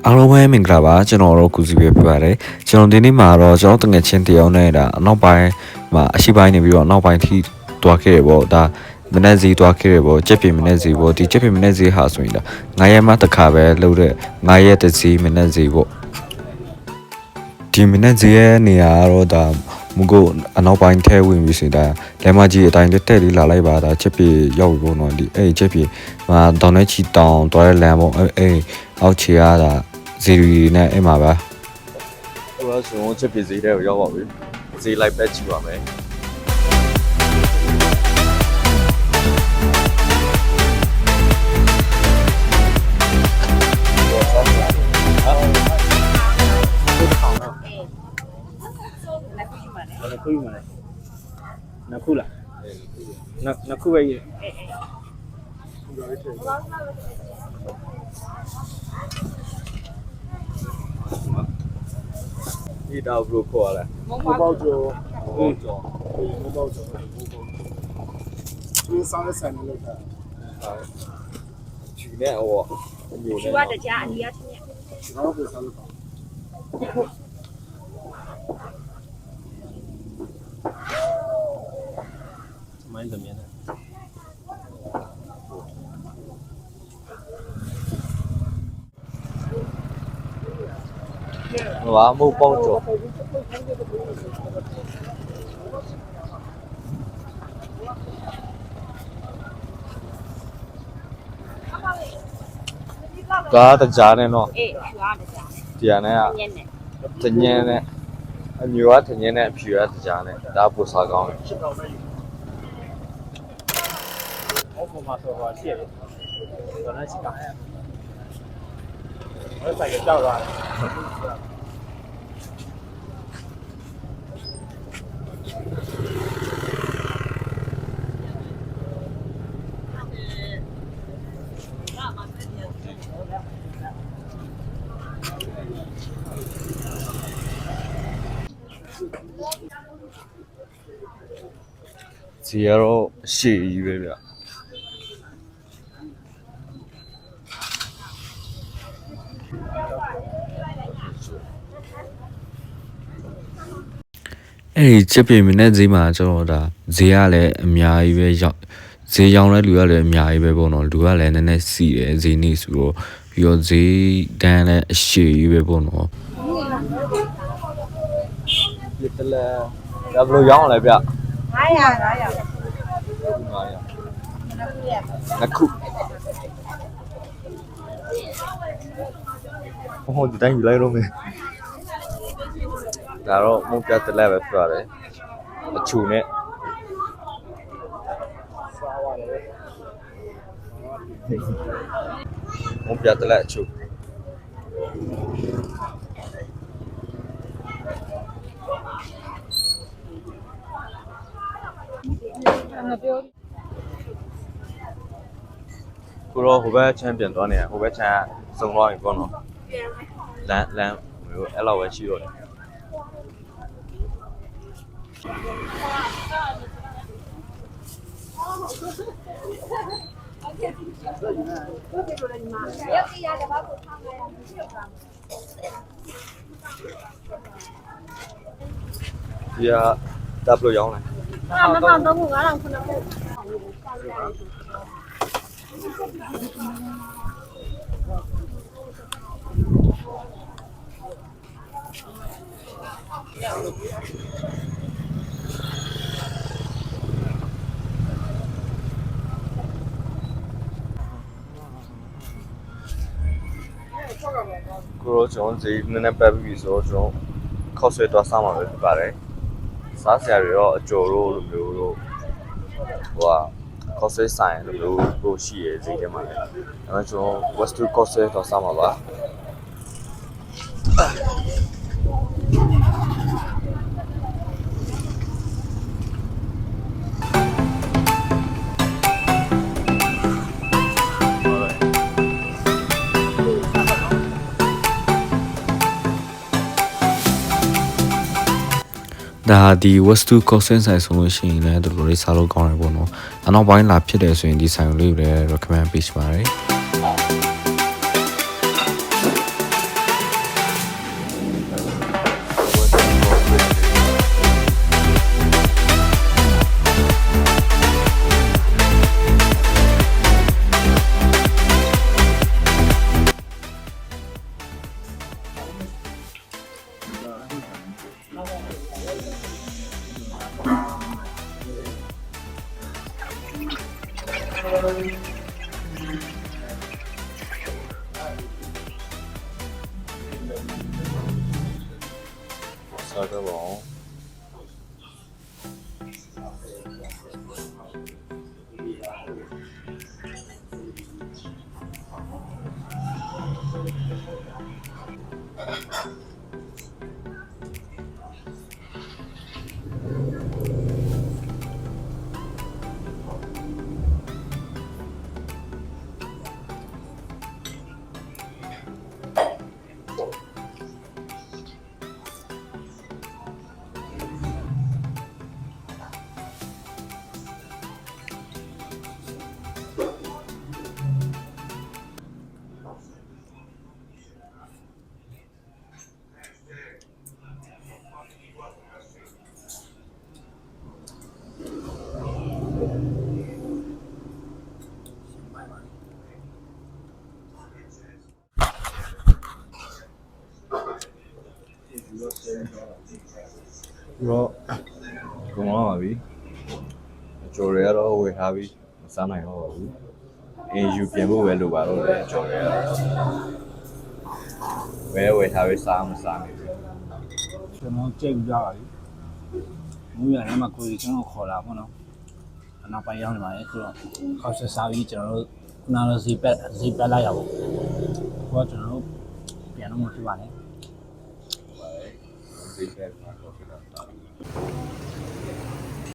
အားလုံးပဲမင်္ဂလာပါကျွန်တော်တို့ကုစီပဲပြပါတယ်ကျွန်တော်ဒီနေ့မှာတော့ကျွန်တော်တငယ်ချင်းတယောက်နဲ့ဒါနောက်ပိုင်းမှာအရှိပိုင်းနေပြီးတော့နောက်ပိုင်းထိတွားခဲ့ရပေါ့ဒါမနေ့စီတွားခဲ့ရပေါ့ကြက်ပြင်းမနေ့စီပေါ့ဒီကြက်ပြင်းမနေ့စီဟာဆိုရင်ဒါ9ရက်မှတစ်ခါပဲလှုပ်တဲ့9ရက်တစ်စီမနေ့စီပေါ့ဒီမနေ့စီရဲ့နေရာကတော့ဒါမကိုအနောက်ပိုင်းထဲဝင်ပြီးစင်ဒါလဲမကြီးအတိုင်းတက်တက်လေးလာလိုက်ပါဒါချက်ပြေရောက်ပြီပေါ့နော်ဒီအဲ့ချက်ပြေမှာတောင်နဲ့ချီတောင်တွားတဲ့လမ်းပေါ့အဲ့အောက်ခြေရတာဇီရီနဲ့အဲ့မှာပါဟိုကဆိုချက်ပြေဈေးတဲ့ကိုရောက်ပါပြီဈေးလိုက်ပဲကြည့်ပါမယ်နှစ်ခုလားနှစ်ခုပဲရေးဒီတော့ဘလို့ခေါ်ရလဲမပေါက်ကျော်ဒီစားတဲ့ဆိုင်လို့တာချီနဲ့ဟောအမျိုးနဲ့ဒီကတကြားအနီးရချင်းကျွန်တော်ကိုစားလို့ပါမိုင်းသမီးနဲ့ဟိုကမို့ပေါက်ကျော်ဒါတကြားနဲ့နော်အေးဖြူရတကြားတရားနဲ့က ညက်နဲ့ တညင်းနဲ့အမျိုးကတညင်းနဲ့အဖြူကတကြားနဲ့ဒါပိုစားကောင်းတယ်အောက်မှာဆိုတော့ရှိရတယ်။ဒါနဲ့ရှိတာ။ဘယ်ဆိုင်ကကြောက်သွားလဲဇီရောအရှိကြီးပဲဗျအဲ့ဒီချက်ပြင်းမနဲ့ဈေးမှာကျွန်တော်ဒါဈေးကလည်းအများကြီးပဲရောက်ဈေးရောင်းတဲ့လူကလည်းအများကြီးပဲပေါ့နော်လူကလည်းနည်းနည်းစီတယ်ဈေးနေဆိုတော့ပြီးတော့ဈေးတန်းလည်းအရှိကြီးပဲပေါ့နော်ဒီတလဲဒါဘယ်လိုရောင်းရလဲဗျ900နှစ်ခုဟိုဒီတိုင်းယူလိုက်တော့မယ်ဒါတော့မုတ်ပြတလဲပဲပြရတယ်အချူနဲ့မုတ်ပြတလဲအချူကိုရောဟိုဘက်ချမ်းပြန်သွားနေရဟိုဘက်ချမ်းစုံသွားပြီပေါ့နော်လမ်းမျိုးအဲ့လောက်ပဲရှိတော့တယ်ဒီကတပ်လို့ရောင်းလိုက်မပေါတော့ဘူး9000ခုနကကိုရောကျွန်တော်ဈေးနည်းနည်းပတ်ပြီးဆိုတော့ကျွန်တော်ခောက်ဆွဲသွားစားမှာပဲဖြစ်ပါတယ်စားစရာတွေတော့အကျော်တို့လိုမျိုးတို့ဟိုခောက်ဆွဲဆိုင်လိုမျိုးကိုရှိရဈေးထဲမှာလည်းဒါပေမဲ့ကျွန်တော် West to ခောက်ဆွဲသွားစားမှာပါဒါဒီ West2 Cosin ဆိုင်ဆိုလို့ရှိရင်လည်းတော်တော်လေးစားလို့ကောင်းတယ်ပေါ့နော်။နောက်ပိုင်းလာဖြစ်တယ်ဆိုရင်ဒီဆိုင်လေးကိုလည်း recommend ပေးချင်ပါတယ်။ စားတော့ပါဦးပြီးတော့ဂုံတော့ပါပြီအကျော်တွေကတော့ဝယ်ထားပြီးမစားနိုင်တော့ဘူးအင်းယူပြင်ဖို့ပဲလိုပါတော့တယ်အကျော်တွေကတော့ဝယ်ထားပြီးစားမစားနိုင်ဘူး ကျွန်တော်ကြိတ်ကြပါပြီမူရထဲမှာကိုကြီးကျွန်တော်ခေါ်လာပေါ့နော်အနောက်ပိုင်းရောက်နေပါလေခုတော့ခေါက်ဆက်စားပြီးကျွန်တော်တို့ခုနကဇီပတ်လိုက်ရပါဘောကျွန်တော်တို့ပြန်တော့မဖြစ်ပါနဲ့ ဒီကဲပါတော့ဖြစ်တာ